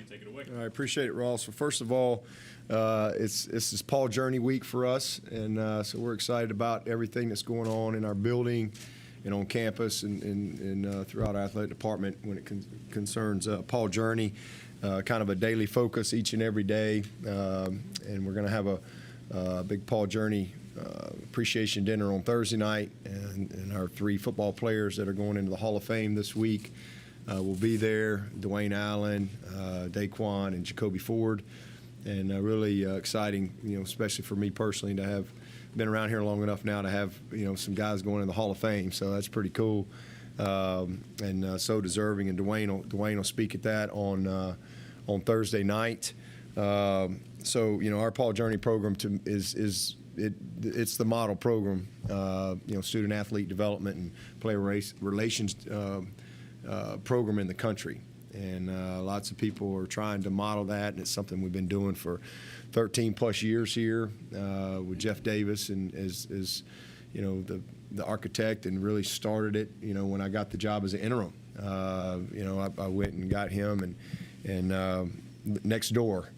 can take it away. I appreciate it, Ross. Well, first of all, this is Paul Journey Week for us, and so we're excited about everything that's going on in our building and on campus and throughout our athletic department when it concerns Paul Journey. Kind of a daily focus each and every day, and we're going to have a big Paul Journey appreciation dinner on Thursday night, and our 3 football players that are going into the Hall of Fame this week will be there: Dwayne Allen, Daquan, and Jacoby Ford. And really exciting, especially for me personally, to have been around here long enough now to have some guys going in the Hall of Fame. So that's pretty cool, and so deserving. And Dwayne will speak at that on Thursday night. So our Paul Journey program it's the model program, student athlete development and player relations program in the country. And lots of people are trying to model that, and it's something we've been doing for 13 plus years here with Jeff Davis, and as the architect, and really started it when I got the job as an interim. I went and got him and next door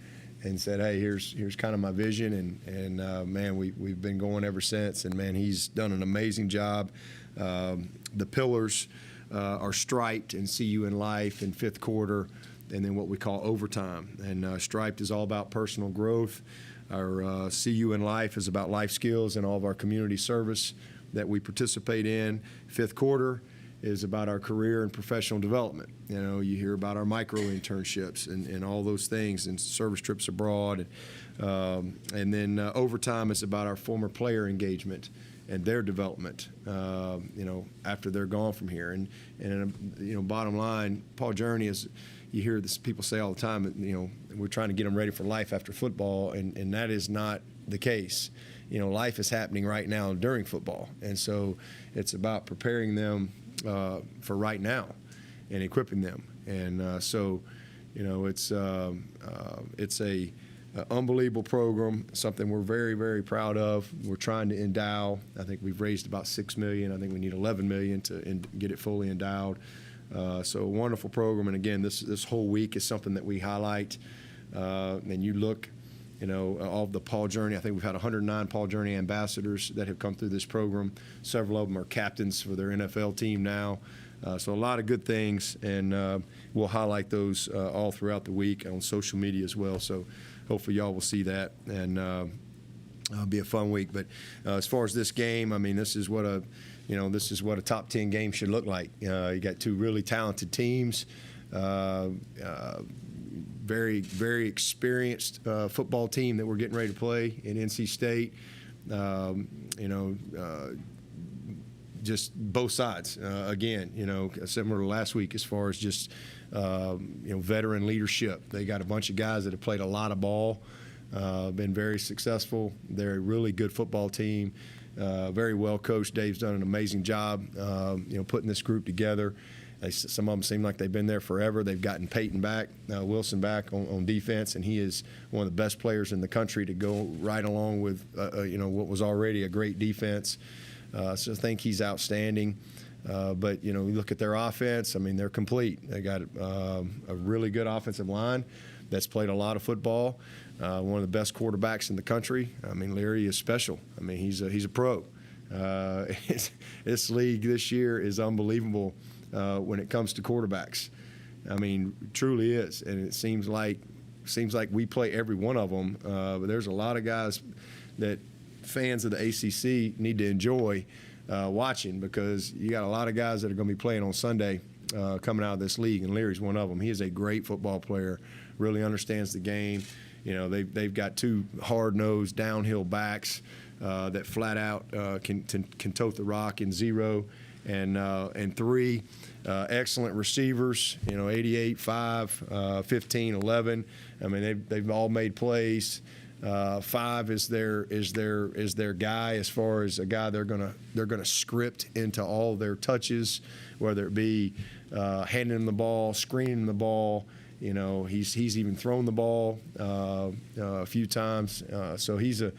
and said, hey, here's kind of my vision, and man, we've been going ever since, and man, he's done an amazing job. The pillars are striped and see you in life in 5th quarter, and then what we call overtime. And striped is all about personal growth. Our see you in life is about life skills and all of our community service that we participate in. 5th quarter is about our career and professional development. You hear about our micro internships and all those things, and service trips abroad. And then overtime is about our former player engagement and their development, after they're gone from here. And bottom line, Paul Journey is, you hear this, people say all the time that, we're trying to get them ready for life after football, and that is not the case. Life is happening right now during football. And so it's about preparing them for right now and equipping them. And so, it's a unbelievable program, something we're very, very proud of. We're trying to endow. I think we've raised about $6 million. I think we need $11 million to get it fully endowed. So a wonderful program. And again, this whole week is something that we highlight. And you look, all of the Paul Journey. I think we've had 109 Paul Journey ambassadors that have come through this program. Several of them are captains for their NFL team now. So a lot of good things, and we'll highlight those all throughout the week on social media as well. So hopefully y'all will see that, and it'll be a fun week. But as far as this game, I mean, this is what a top 10 game should look like. You got 2 really talented teams, very, very experienced football team that we're getting ready to play in NC State. Just both sides. Again, similar to last week as far as just veteran leadership. They got a bunch of guys that have played a lot of ball, been very successful. They're a really good football team, very well coached. Dave's done an amazing job, putting this group together. Some of them seem like they've been there forever. They've gotten Peyton back, Wilson back on defense, and he is one of the best players in the country to go right along with what was already a great defense. So I think he's outstanding. But, you look at their offense, I mean, they're complete. They got a really good offensive line that's played a lot of football, one of the best quarterbacks in the country. I mean, Leary is special. I mean, he's a pro. This league this year is unbelievable when it comes to quarterbacks. I mean, truly is. And it seems like we play every one of them. But there's a lot of guys that fans of the ACC need to enjoy watching, because you got a lot of guys that are going to be playing on Sunday coming out of this league, and Leary's one of them. He is a great football player, really understands the game. They've got 2 hard-nosed downhill backs that flat out can tote the rock in 0, and 3 excellent receivers. 88, 5, 15, 11. I mean, they've all made plays. 5 is their guy, as far as a guy they're gonna script into all their touches, whether it be handing him the ball, screening the ball. He's even thrown the ball a few times. So he's a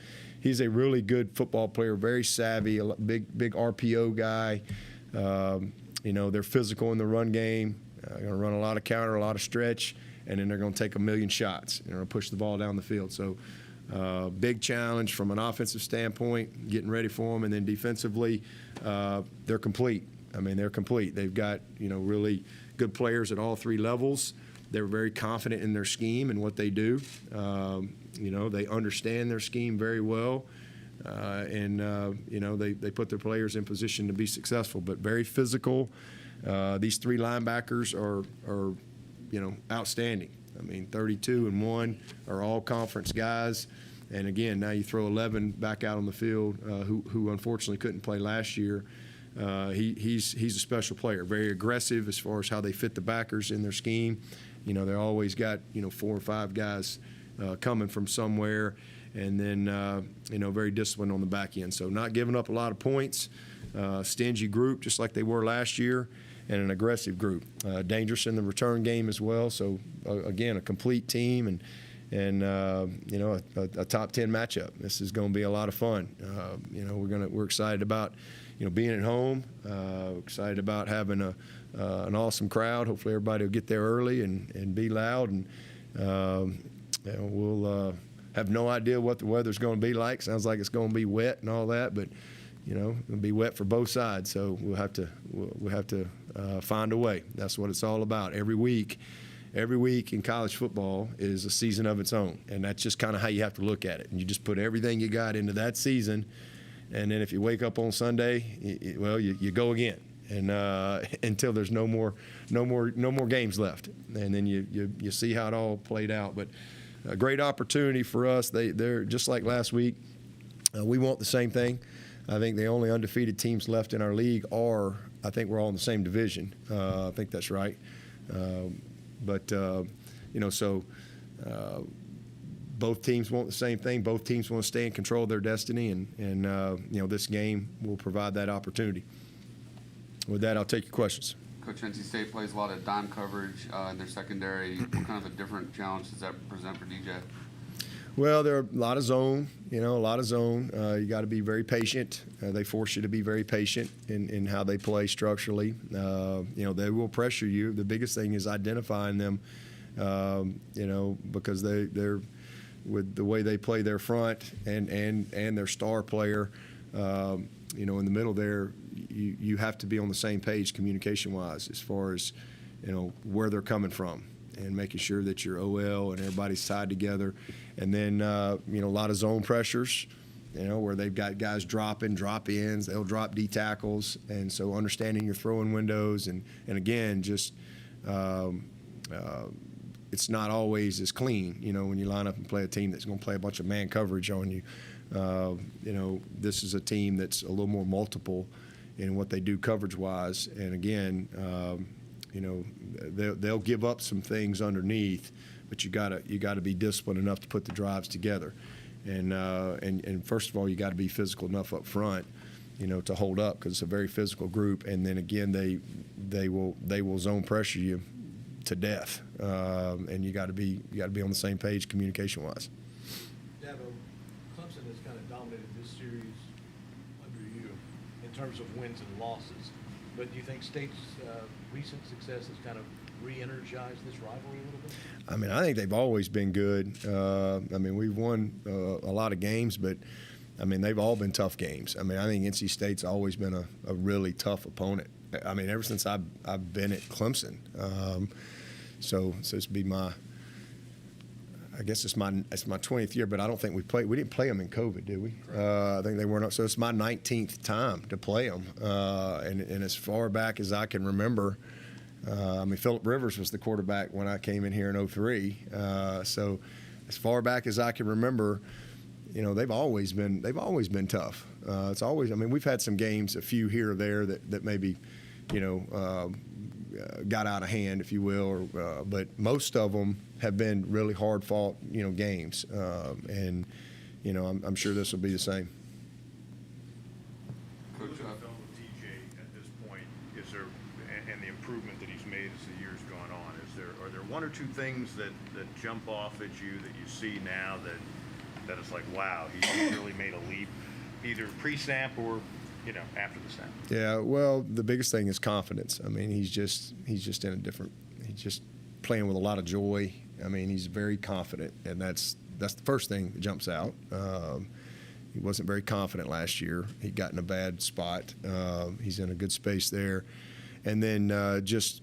really good football player, very savvy, a big RPO guy. They're physical in the run game. Going to run a lot of counter, a lot of stretch, and then they're going to take a million shots and they're going to push the ball down the field. So big challenge from an offensive standpoint, getting ready for them, and then defensively, they're complete. I mean, they're complete. They've got, really good players at all three levels. They're very confident in their scheme and what they do. They understand their scheme very well, and they put their players in position to be successful. But very physical. These three linebackers are outstanding. I mean, 32 and 1 are all conference guys. And again, now you throw 11 back out on the field who unfortunately couldn't play last year. He's a special player, very aggressive as far as how they fit the backers in their scheme. They always got 4 or 5 guys coming from somewhere, and then very disciplined on the back end. So not giving up a lot of points, stingy group just like they were last year, and an aggressive group. Dangerous in the return game as well. So again, a complete team and a top 10 matchup. This is going to be a lot of fun. We're excited about being at home. Excited about having an awesome crowd. Hopefully everybody will get there early and be loud. And we'll have no idea what the weather's going to be like. Sounds like it's going to be wet and all that, but it'll be wet for both sides. So we'll have to find a way. That's what it's all about. Every week in college football is a season of its own, and that's just kind of how you have to look at it. And you just put everything you got into that season, and then if you wake up on Sunday, you go again, and until there's no more games left, and then you see how it all played out. But a great opportunity for us. They're just like last week. We want the same thing. I think the only undefeated teams left in our league I think we're all in the same division. I think that's right. Both teams want the same thing. Both teams want to stay in control of their destiny, and this game will provide that opportunity. With that, I'll take your questions. Coach, NC State plays a lot of dime coverage in their secondary. What kind of a different challenge does that present for DJ? Well, there are a lot of zone. You got to be very patient. They force you to be very patient in how they play structurally. They will pressure you. The biggest thing is identifying them, because they're with the way they play their front and their star player, in the middle there, you have to be on the same page communication-wise as far as, where they're coming from, and making sure that your OL and everybody's tied together. And then, a lot of zone pressures, where they've got guys dropping, drop-ins, they'll drop D tackles. And so understanding your throwing windows and again, just it's not always as clean, when you line up and play a team that's going to play a bunch of man coverage on you. This is a team that's a little more multiple in what they do coverage-wise. And again, they'll give up some things underneath, but you gotta be disciplined enough to put the drives together, and first of all, you got to be physical enough up front, to hold up, because it's a very physical group. And then again, they will zone pressure you to death, and you got to be on the same page communication-wise. Dabo, Clemson has kind of dominated this series under you in terms of wins and losses. But do you think State's recent success has kind of re-energized this rivalry a little bit? I mean, I think they've always been good. We've won a lot of games, but, they've all been tough games. I think NC State's always been a really tough opponent. Ever since I've been at Clemson. So this be my – I guess it's my 20th year, but I don't think we didn't play them in COVID, did we? I think they weren't up. So it's my 19th time to play them. And as far back as I can remember, Phillip Rivers was the quarterback when I came in here in 2003. So as far back as I can remember, they've always been tough. It's always, we've had some games, a few here or there that maybe, got out of hand, if you will, but most of them have been really hard-fought, games, and I'm sure this will be the same. Coach, with TJ at this point, is there, and the improvement that he's made as the year's gone on, are there one or two things that jump off at you that you see now that it's like, wow, he's really made a leap, either pre-snap or after the snap? Yeah, well, the biggest thing is confidence. He's just in a different. playing with a lot of joy. I mean, he's very confident, and that's the first thing that jumps out. He wasn't very confident last year. He got in a bad spot. He's in a good space there. And then just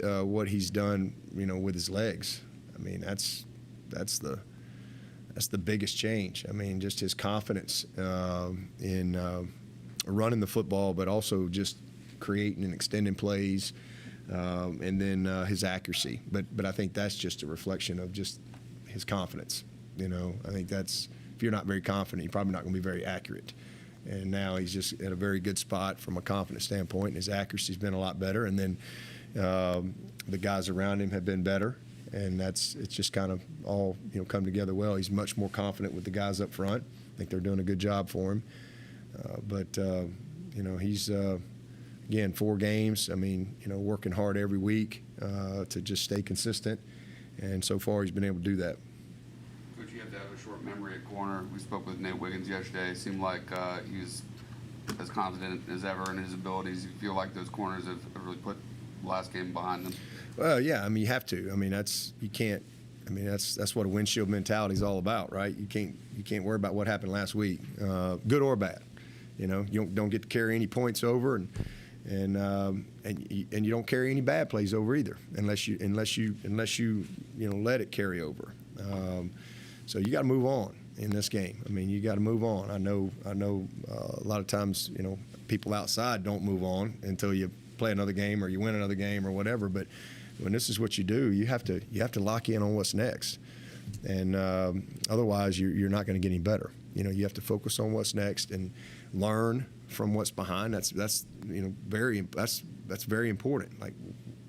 what he's done, with his legs. I mean, that's the biggest change. I mean, just his confidence in running the football, but also just creating and extending plays, and then his accuracy. But I think that's just a reflection of just his confidence. I think that's, if you're not very confident, you're probably not going to be very accurate. And now he's just at a very good spot from a confidence standpoint, and his accuracy's been a lot better. And then the guys around him have been better, and it's just kind of all come together well. He's much more confident with the guys up front. I think they're doing a good job for him. But he's again 4 games. I mean, working hard every week to just stay consistent, and so far he's been able to do that. Coach, you have to have a short memory at corner. We spoke with Nate Wiggins yesterday. It seemed like he's as confident as ever in his abilities. You feel like those corners have really put the last game behind them? Well, yeah. I mean, you have to. I mean, that's what a windshield mentality is all about, right? You can't worry about what happened last week, good or bad. You don't get to carry any points over, and you don't carry any bad plays over either, unless you let it carry over. So you got to move on in this game. I mean, you got to move on. I know. A lot of times, people outside don't move on until you play another game or you win another game or whatever. But when this is what you do, you have to lock in on what's next, and otherwise you're not going to get any better. You have to focus on what's next and learn from what's behind. That's very important. Like,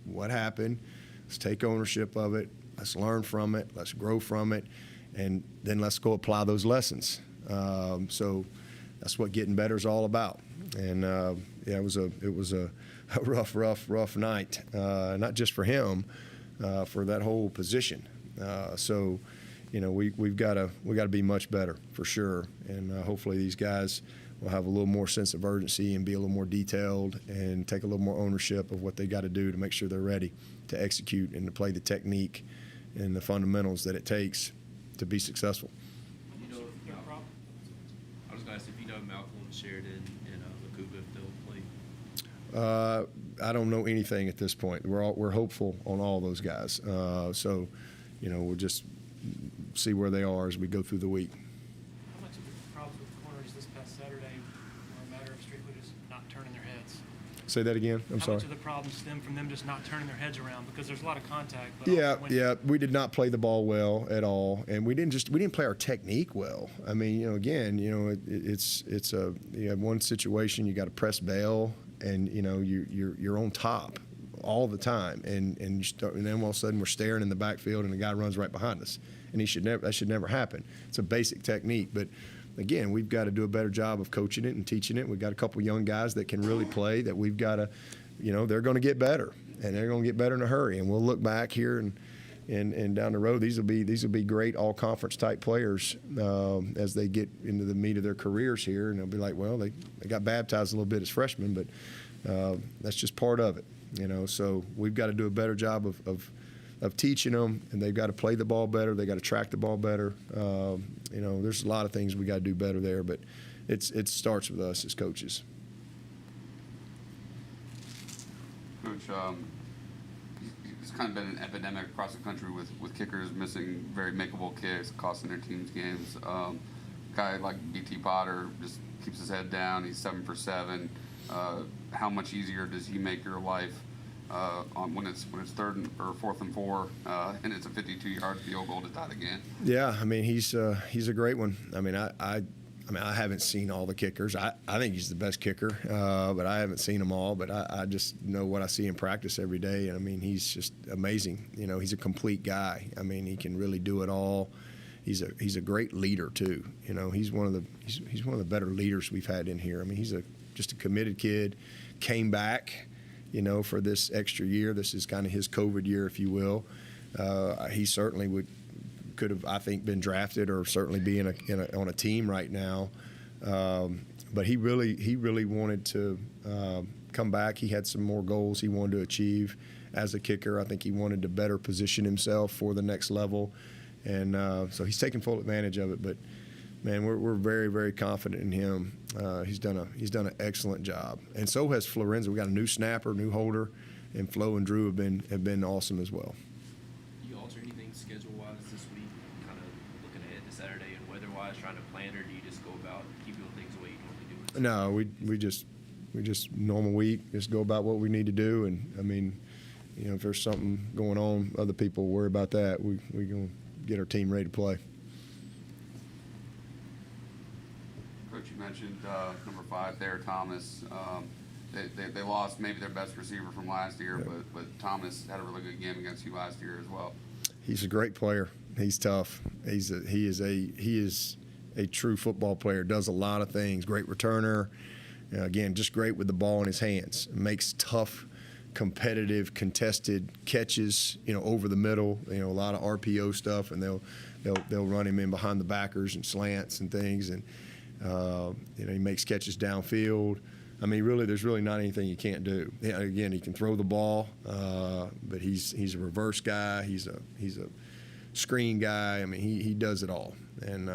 what happened? Let's take ownership of it. Let's learn from it. Let's grow from it, and then let's go apply those lessons. So that's what getting better is all about. And it was a rough night, not just for him, for that whole position. So we've got to be much better for sure, and hopefully these guys will have a little more sense of urgency and be a little more detailed and take a little more ownership of what they got to do to make sure they're ready to execute and to play the technique and the fundamentals that it takes to be successful. I was going to ask if Malcolm, Sheridan, and Lakuba, if they'll play. I don't know anything at this point. We're hopeful on all those guys. So we'll just see where they are as we go through the week. How much of the problems with the corners this past Saturday were a matter of strictly just not turning their heads? Say that again. I'm sorry. How much of the problems stem from them just not turning their heads around? Because there's a lot of contact. But Yeah. We did not play the ball well at all, and we didn't play our technique well. I mean, you have one situation, you got to press bail, and you're on top all the time, and then all of a sudden we're staring in the backfield and the guy runs right behind us, and that should never happen. It's a basic technique, but again, we've got to do a better job of coaching it and teaching it. We've got a couple young guys that can really play that we've got to, they're going to get better, and they're going to get better in a hurry, and we'll look back here and down the road, these will be great all-conference type players as they get into the meat of their careers here, and they'll be like, well, they got baptized a little bit as freshmen, but that's just part of it, So we've got to do a better job of teaching them, and they've got to play the ball better. They got to track the ball better. There's a lot of things we got to do better there, but it starts with us as coaches. Coach, it's kind of been an epidemic across the country with kickers missing very makeable kicks, costing their teams games. Guy like BT Potter just keeps his head down. He's 7 for 7. How much easier does he make your life when it's 3rd or 4th and 4, and it's a 52-yard field goal to tie the game? Yeah, I mean he's a great one. I mean I haven't seen all the kickers. I think he's the best kicker, but I haven't seen them all. But I just know what I see in practice every day, and I mean he's just amazing. He's a complete guy. I mean he can really do it all. He's a great leader too. He's one of the better leaders we've had in here. I mean he's just a committed kid. Came back, for this extra year. This is kind of his COVID year, if you will. He certainly could have, I think, been drafted or certainly be on a team right now. But he really wanted to come back. He had some more goals he wanted to achieve as a kicker. I think he wanted to better position himself for the next level, and so he's taken full advantage of it. But man, we're very, very confident in him. He's done an excellent job, and so has Florenzo. We got a new snapper, new holder, and Flo and Drew have been awesome as well. Do you alter anything schedule-wise this week, kind of looking ahead to Saturday and weather-wise, trying to plan, or do you just go about keep doing things the way you normally do it? No, we just normal week, just go about what we need to do, and I mean, you know, if there's something going on, other people worry about that. We gonna get our team ready to play. Coach, you mentioned number 5 there, Thomas. They lost maybe their best receiver from last year, Yep. but Thomas had a really good game against you last year as well. He's a great player. He's tough. He is a true football player. Does a lot of things. Great returner. Again, just great with the ball in his hands. Makes tough, competitive, contested catches. You know, over the middle. You know, a lot of RPO stuff, and they'll run him in behind the backers and slants and things. And you know, he makes catches downfield. I mean, really, there's really not anything you can't do. Yeah, again, he can throw the ball, but he's a reverse guy. He's a screen guy. I mean, he does it all, and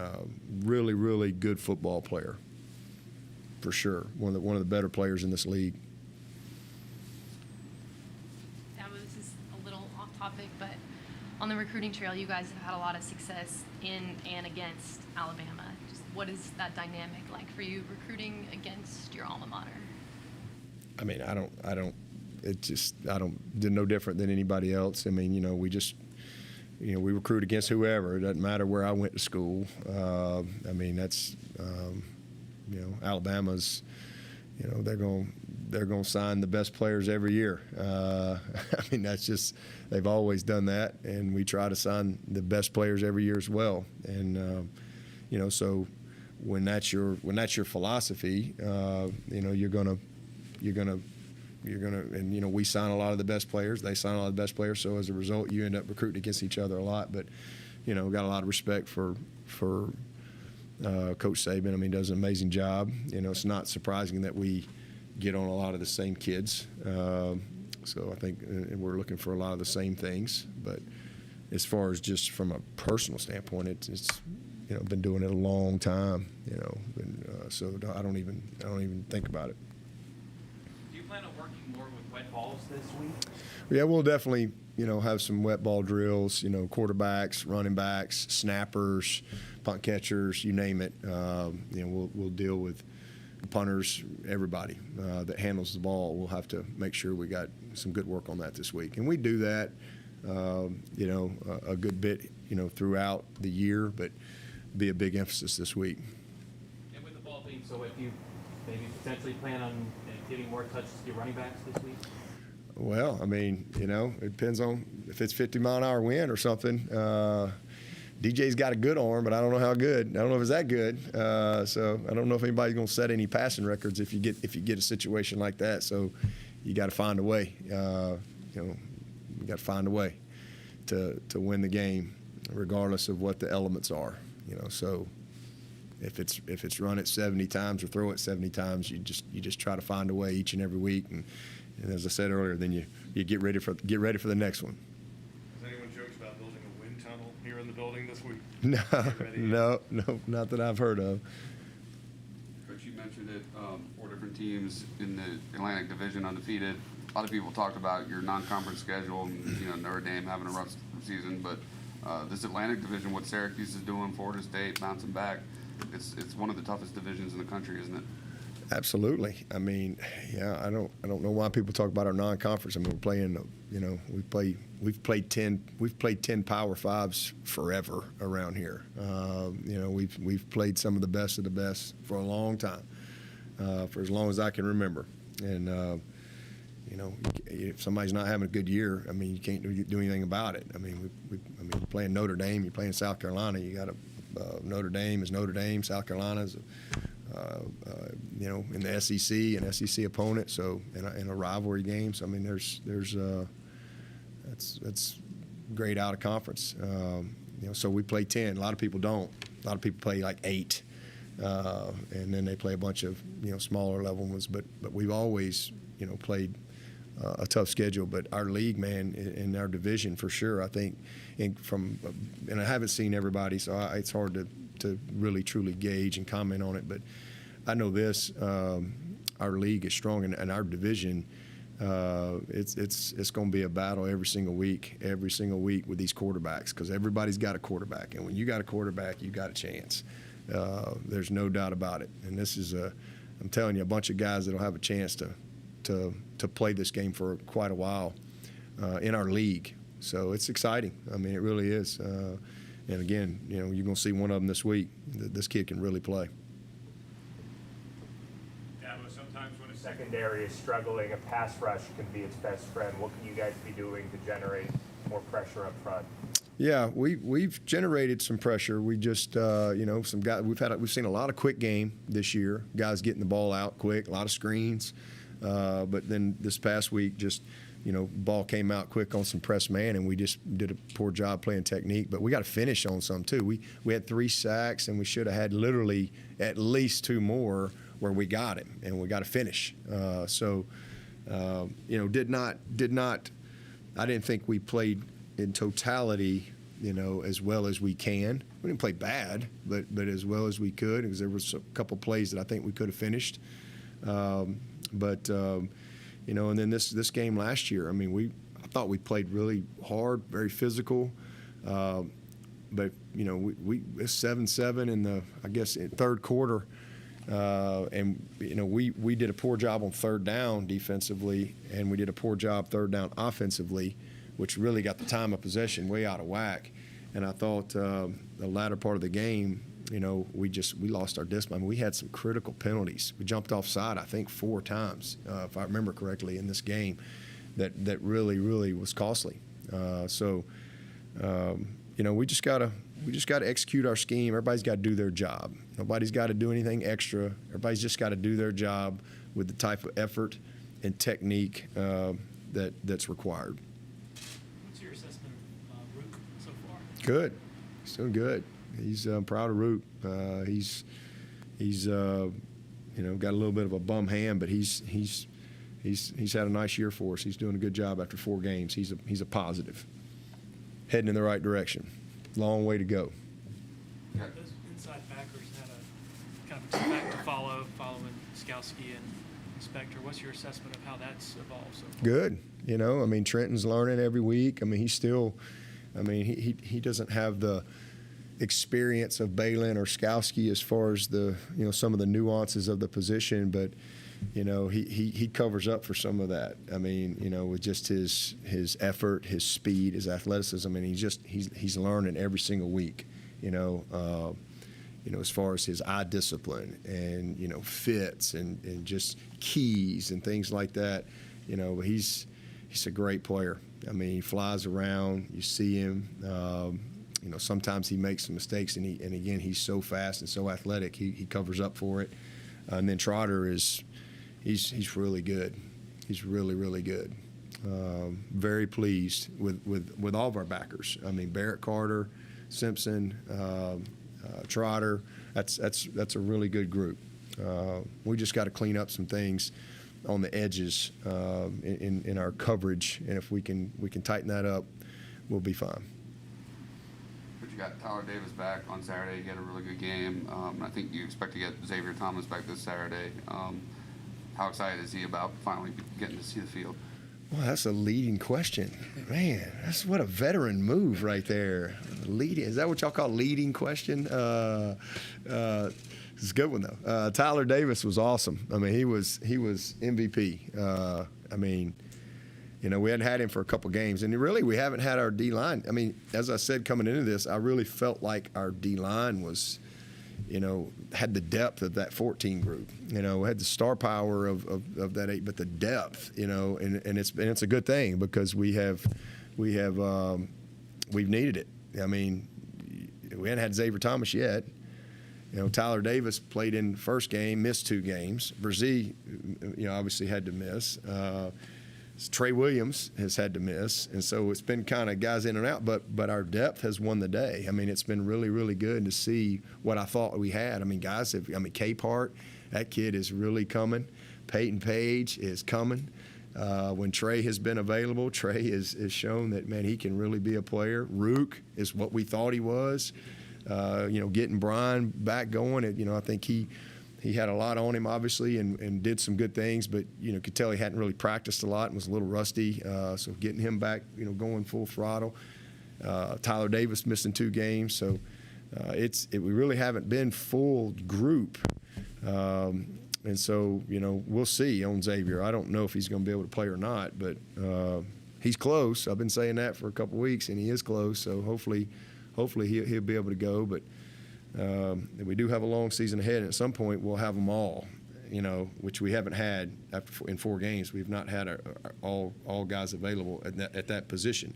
really, really good football player, for sure. One of the better players in this league. Dabo, this is a little off topic, but on the recruiting trail, you guys have had a lot of success in and against Alabama. Just what is that dynamic like for you, recruiting against your alma mater? I mean, I don't. They're no different than anybody else. I mean, you know, we recruit against whoever. It doesn't matter where I went to school. I mean, that's, you know, Alabama's, you know, they're going to sign the best players every year. I mean, that's just, they've always done that, and we try to sign the best players every year as well. And you know, so when that's your philosophy, you know, you're gonna, and you know, we sign a lot of the best players. They sign a lot of the best players. So as a result, you end up recruiting against each other a lot. But you know, got a lot of respect for Coach Saban. I mean, he does an amazing job. You know, it's not surprising that we get on a lot of the same kids. So I think we're looking for a lot of the same things. But as far as just from a personal standpoint, it's you know, been doing it a long time. You know, so I don't even think about it. Do you plan on working more with wet balls this week? Yeah, we'll definitely, you know, have some wet ball drills, you know, quarterbacks, running backs, snappers, punt catchers, you name it. You know, we'll deal with punters, everybody that handles the ball. We'll have to make sure we got some good work on that this week. And we do that, you know, a good bit, you know, throughout the year, but be a big emphasis this week. And with the ball being so wet, do you maybe potentially plan on giving more touches to your running backs this week? Well, I mean, you know, it depends on if it's 50-mile-an-hour wind or something. DJ's got a good arm, but I don't know how good. I don't know if it's that good. So I don't know if anybody's going to set any passing records if you get a situation like that. So you got to find a way. You know, you got to find a way to win the game, regardless of what the elements are. You know, so if it's run it 70 times or throw it 70 times, you just try to find a way each and every week. And as I said earlier, then you get ready for the next one. Has anyone joked about building a wind tunnel here in the building this week? No, not that I've heard of. Coach, you mentioned it, 4 different teams in the Atlantic Division undefeated. A lot of people talked about your non-conference schedule and, you know, Notre Dame having a rough season, but this Atlantic Division, what Syracuse is doing, Florida State bouncing back, it's one of the toughest divisions in the country, isn't it? Absolutely. I mean, yeah, I don't know why people talk about our non-conference. I mean, we're playing, you know, we've played 10 Power Fives forever around here. You know, we've played some of the best for a long time, for as long as I can remember. And you know, if somebody's not having a good year, I mean, you can't do anything about it. I mean, you're playing Notre Dame, you're playing South Carolina. You got Notre Dame is Notre Dame, South Carolina is, you know, in the SEC, an SEC opponent. So in a rivalry game. So I mean, that's great out of conference. You know, so we play 10. A lot of people don't. A lot of people play like 8, and then they play a bunch of, you know, smaller level ones. But we've always, you know, played a tough schedule. But our league, man, in our division for sure, I think, and I haven't seen everybody, so it's hard to really truly gauge and comment on it. But I know this: our league is strong, and our division. It's going to be a battle every single week with these quarterbacks, because everybody's got a quarterback, and when you got a quarterback, you got a chance. There's no doubt about it. And this is I'm telling you, a bunch of guys that'll have a chance to play this game for quite a while in our league. So it's exciting. I mean, it really is. And again, you're going to see one of them this week. This kid can really play. Dabo, sometimes when a secondary is struggling, a pass rush can be its best friend. What can you guys be doing to generate more pressure up front? Yeah, we've generated some pressure. We just some guys we've seen a lot of quick game this year. Guys getting the ball out quick, a lot of screens. But then this past week, just ball came out quick on some press man, and we just did a poor job playing technique. But we got to finish on some too. We had 3 sacks, and we should have had literally at least 2 more where we got him, and we got to finish. Did not. I didn't think we played in totality, as well as we can. We didn't play bad, but as well as we could, because there was a couple plays that I think we could have finished. And then this game last year, I mean, I thought we played really hard, very physical. But we 7-7 in the, I guess, in third quarter. And we did a poor job on third down defensively, and we did a poor job third down offensively, which really got the time of possession way out of whack. And I thought the latter part of the game, we lost our discipline. I mean, we had some critical penalties. We jumped offside, I think, 4 times, if I remember correctly, in this game, that really, really was costly. We just gotta execute our scheme. Everybody's got to do their job. Nobody's got to do anything extra. Everybody's just got to do their job with the type of effort and technique that's required. What's your assessment of Rook so far? Good. He's doing good. He's proud of Rook. He's got a little bit of a bum hand, but he's had a nice year for us. He's doing a good job after 4 games. He's a positive, heading in the right direction. Long way to go. Those inside backers had a kind of a tough act to following Skowski and Spector. What's your assessment of how that's evolved so far? Good. Trenton's learning every week. He doesn't have the experience of Balin or Skowski as far as the some of the nuances of the position, but he covers up for some of that. With just his effort, his speed, his athleticism, and he's learning every single week. As far as his eye discipline and fits and just keys and things like that. He's a great player. He flies around. You see him. Sometimes he makes some mistakes, and again he's so fast and so athletic. He covers up for it. And then Trotter he's really good. He's really, really good. Very pleased with all of our backers. Barrett, Carter, Simpson, Trotter. That's a really good group. We just got to clean up some things on the edges in our coverage, and if we can tighten that up, we'll be fine. But you got Tyler Davis back on Saturday. He had a really good game. I think you expect to get Xavier Thomas back this Saturday. How excited is he about finally getting to see the field? Well, that's a leading question. Man, that's what a veteran move right there. Leading, is that what y'all call leading question? It's a good one, though. Tyler Davis was awesome. He was MVP. We hadn't had him for a couple games, and really we haven't had our D-line. As I said coming into this, I really felt like our D-line was, had the depth of that 14 group. Had the star power of that 8, but the depth, and it's a good thing because we've needed it. We hadn't had Xavier Thomas yet. Tyler Davis played in the first game, missed 2 games. Brzee, obviously had to miss. Trey Williams has had to miss, and so it's been kind of guys in and out. But our depth has won the day. It's been really, really good to see what I thought we had. Guys have. Capehart, that kid is really coming. Peyton Page is coming. When Trey has been available, Trey has shown that, man, he can really be a player. Rook is what we thought he was. Getting Brian back going, I think he had a lot on him, obviously, and did some good things, but, could tell he hadn't really practiced a lot and was a little rusty. So getting him back, going full throttle. Tyler Davis missing 2 games. So we really haven't been full group. And so, we'll see on Xavier. I don't know if he's going to be able to play or not, but he's close. I've been saying that for a couple weeks, and he is close. So hopefully he'll be able to go. But we do have a long season ahead, and at some point we'll have them all, which we haven't had in 4 games. We've not had all guys available at that position.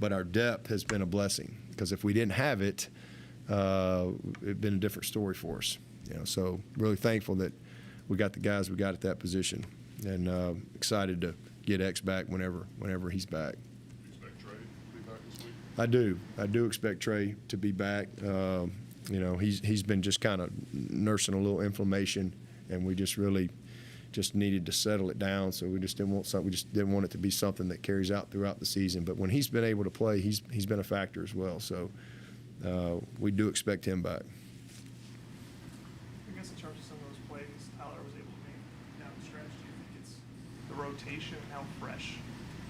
But our depth has been a blessing, because if we didn't have it, it'd been a different story for us. So really thankful that we got the guys we got at that position, and excited to get X back whenever he's back. Expect Trey to be back this week? I do expect Trey to be back. He's been just kind of nursing a little inflammation, and we just needed to settle it down. So we just didn't want it to be something that carries out throughout the season. But when he's been able to play, he's been a factor as well. So we do expect him back. I guess in terms of some of those plays Tyler was able to make down the stretch, do you think it's the rotation and how fresh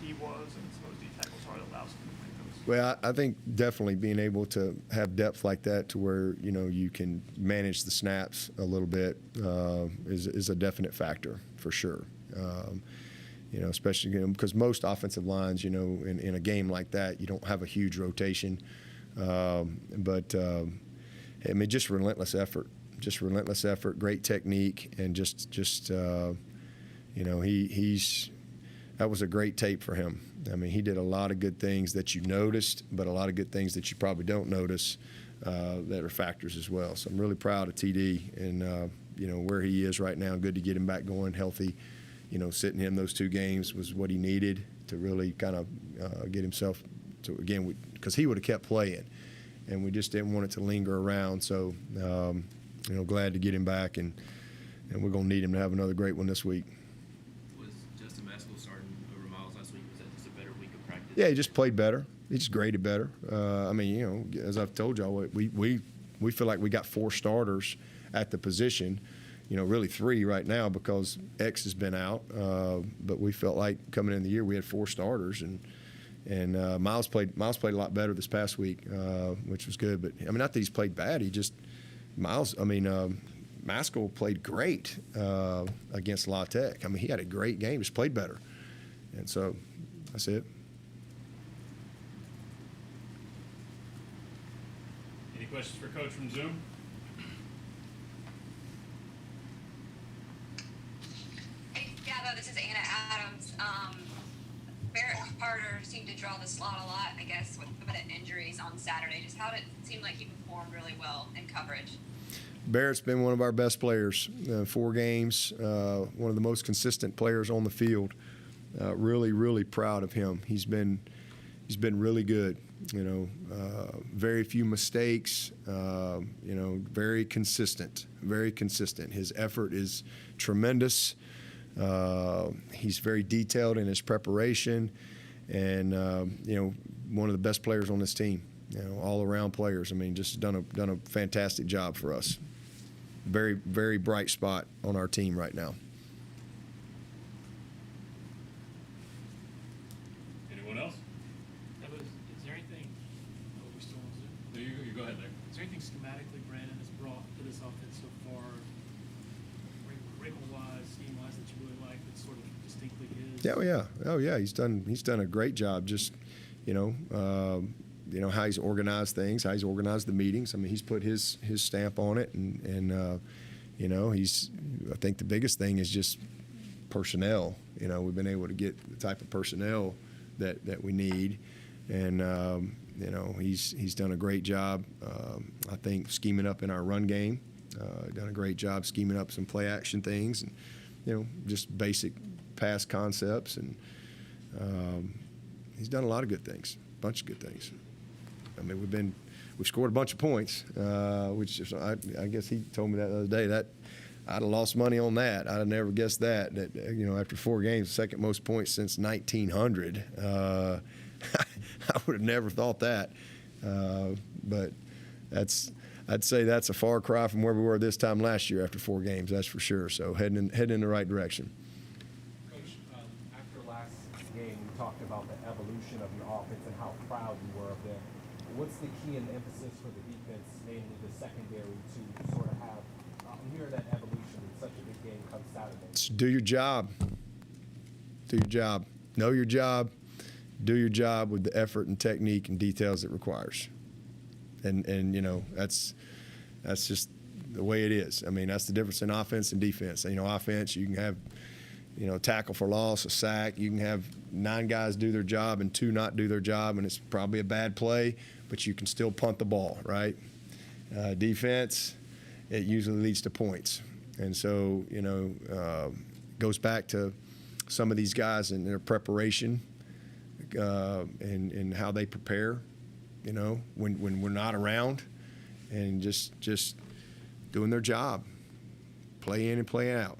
he was and some of those D tackles are that allows him to make those? Well, I think definitely being able to have depth like that to where, you can manage the snaps a little bit is a definite factor for sure. Especially because most offensive lines, in a game like that, you don't have a huge rotation. But just relentless effort. Great technique, and that was a great tape for him. I mean, he did a lot of good things that you noticed, but a lot of good things that you probably don't notice that are factors as well. So I'm really proud of TD and, where he is right now. Good to get him back going healthy. Sitting him those 2 games was what he needed to really kind of get himself to, again, because he would have kept playing, and we just didn't want it to linger around. So, glad to get him back, and we're going to need him to have another great one this week. Was Justin Maskell starting over Miles last week? Was that just a better week of practice? Yeah, he just played better. He just graded better. As I've told y'all, we feel like we got 4 starters at the position. Really 3 right now because X has been out. But we felt like coming in the year we had 4 starters, and Miles played a lot better this past week, which was good. But not that he's played bad. Maskell played great against La Tech. He had a great game. Just played better, and so that's it. Any questions for Coach from Zoom? Hey, Dabo, this is Anna Adams. Barrett Carter seemed to draw the slot a lot, I guess, with some of the injuries on Saturday. Just how did it seem like he performed really well in coverage? Barrett's been one of our best players. 4 games, one of the most consistent players on the field. Really, really proud of him. He's been really good. Very few mistakes. Very consistent. Very consistent. His effort is tremendous. He's very detailed in his preparation, and one of the best players on this team. All around players. Just done a fantastic job for us. Very, very bright spot on our team right now. Anyone else? Is there anything, we still on Zoom? You go ahead there. Is there anything schematically Brandon has brought to this offense so far, wrinkle-wise, scheme-wise, that you really like, that's sort of distinctly his? Oh yeah. He's done a great job. Just how he's organized things, how he's organized the meetings. He's put his stamp on it, and I think the biggest thing is just personnel. We've been able to get the type of personnel that we need, and he's done a great job. I think scheming up in our run game, done a great job scheming up some play action things, and just basic pass concepts, and he's done a lot of good things, a bunch of good things. We've scored a bunch of points, which I guess he told me that the other day. That I'd have lost money on that. I'd have never guessed that. After 4 games, second most points since 1900. I would have never thought that. But I'd say that's a far cry from where we were this time last year after 4 games. That's for sure. So heading in the right direction. Coach, after last game, we talked about the evolution of your offense and how proud you were of them. What's the key and emphasis for the defense, mainly the secondary, to sort of have hear that evolution in such a big game come Saturday? Just do your job. Do your job. Know your job. Do your job with the effort and technique and details it requires. And that's just the way it is. I mean, that's the difference in offense and defense. Offense, you can have tackle for loss, a sack. You can have 9 guys do their job and 2 not do their job, and it's probably a bad play, but you can still punt the ball, right? Defense, it usually leads to points. And so, goes back to some of these guys and their preparation and how they prepare, when we're not around, and just doing their job, play in and play out.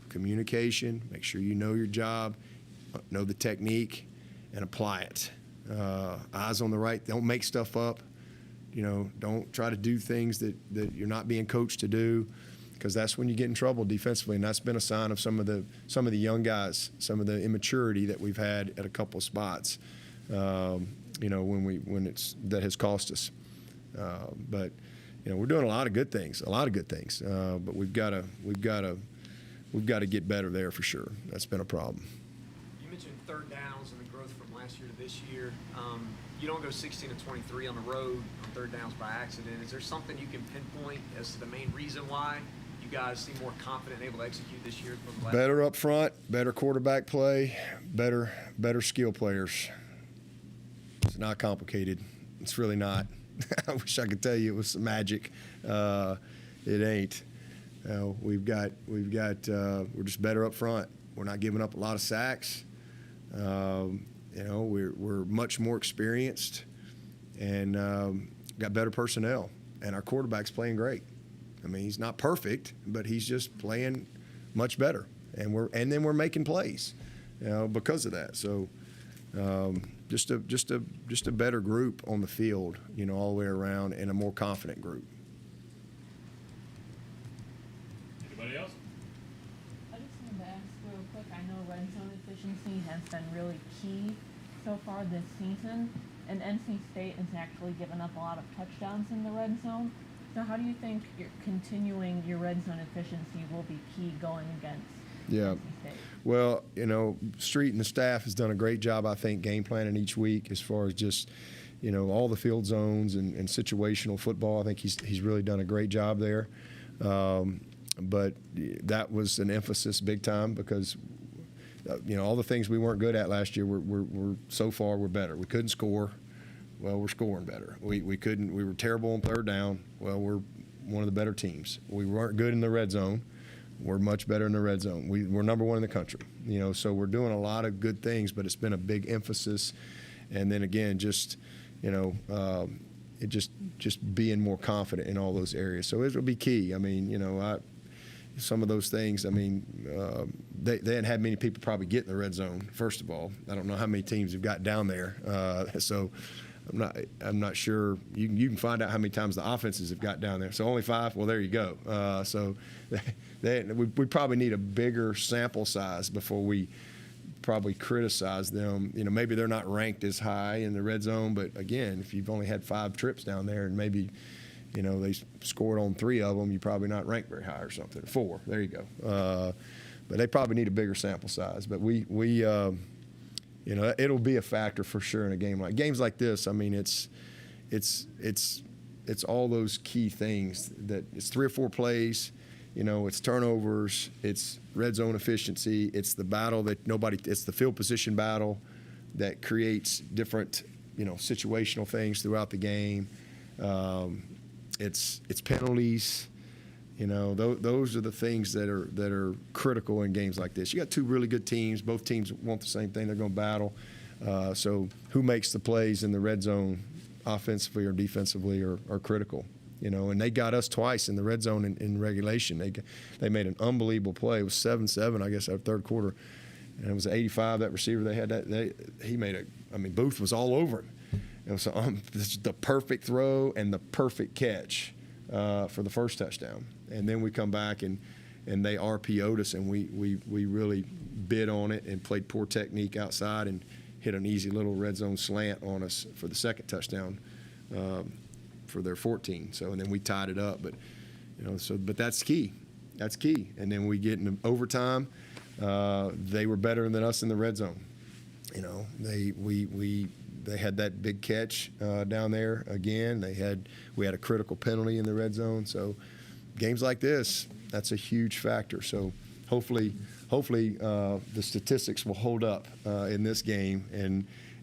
Communication, make sure you know your job, know the technique, and apply it. Eyes on the right, don't make stuff up. Don't try to do things that you're not being coached to do, because that's when you get in trouble defensively. And that's been a sign of some of the young guys, some of the immaturity that we've had at a couple of spots. When that has cost us. But we're doing a lot of good things. But we've got to get better there for sure. That's been a problem. You mentioned third downs and the growth from last year to this year. You don't go 16 to 23 on the road on third downs by accident. Is there something you can pinpoint as to the main reason why you guys seem more confident and able to execute this year from the last? Better up front, better quarterback play, better skill players. It's not complicated. It's really not. I wish I could tell you it was some magic. It ain't. We're just better up front. We're not giving up a lot of sacks. We're much more experienced and got better personnel. And our quarterback's playing great. I mean, he's not perfect, but he's just playing much better. And then we're making plays, because of that. So just a better group on the field, all the way around, and a more confident group. Anybody else? I just wanted to ask real quick. I know red zone efficiency has been really key so far this season, and NC State has actually given up a lot of touchdowns in the red zone. So how do you think continuing your red zone efficiency will be key going against NC State? Well, Street and the staff has done a great job, I think, game planning each week as far as just, all the field zones and situational football. I think he's really done a great job there. But that was an emphasis big time because, all the things we weren't good at last year, we're so far we're better. We couldn't score. Well, we're scoring better. We were terrible on third down. Well, we're one of the better teams. We weren't good in the red zone. We're much better in the red zone. We're number 1 in the country. So we're doing a lot of good things, but it's been a big emphasis. And then again, just being more confident in all those areas. So it will be key. I mean, some of those things. I mean, they hadn't had many people probably get in the red zone. First of all, I don't know how many teams have got down there. So I'm not sure. You can find out how many times the offenses have got down there. So only 5. Well, there you go. So we probably need a bigger sample size before we probably criticize them. Maybe they're not ranked as high in the red zone, but again, if you've only had 5 trips down there and maybe they scored on 3 of them, you're probably not ranked very high or something. 4. There you go. But they probably need a bigger sample size. But we it'll be a factor for sure in a game games like this. I mean, it's all those key things that it's 3 or 4 plays. It's turnovers, it's red zone efficiency, it's the battle it's the field position battle that creates different, situational things throughout the game. It's penalties. Those are the things that are critical in games like this. You got 2 really good teams. Both teams want the same thing. They're going to battle. So who makes the plays in the red zone, offensively or defensively, are critical. you know, and they got us twice in the red zone in regulation. They made an unbelievable play. It was 7-7, I guess, our third quarter, and it was 85. That receiver they had, he made Booth was all over him. It was this is the perfect throw and the perfect catch for the first touchdown. And then we come back and they RPO'd us, and we really bid on it and played poor technique outside and hit an easy little red zone slant on us for the second touchdown for their 14. So, and then we tied it up. But, you know, but that's key. That's key. And then we get into overtime. They were better than us in the red zone. You know, they had that big catch down there again. We had a critical penalty in the red zone. So games like this, that's a huge factor. So hopefully the statistics will hold up in this game,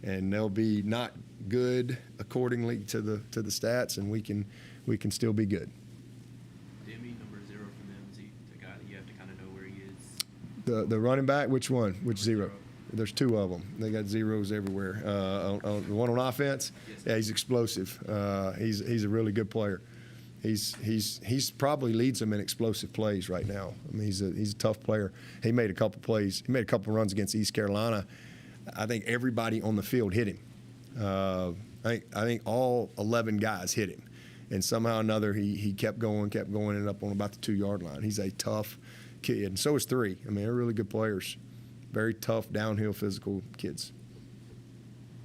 and they'll be not good accordingly to the stats, and we can still be good. Demi, number 0 for them. Is he the guy that you have to kind of know where he is? The running back, which one? Which zero? There's 2 of them. They got zeros everywhere. The one on offense, yeah, he's explosive. He's a really good player. He's probably leads them in explosive plays right now. I mean, he's a tough player. He made a couple plays. He made a couple runs against East Carolina. I think everybody on the field hit him. I think all 11 guys hit him, and somehow or another he kept going, ended up on about the 2-yard line. He's a tough kid, and so is 3. I mean, they're really good players. Very tough, downhill, physical kids.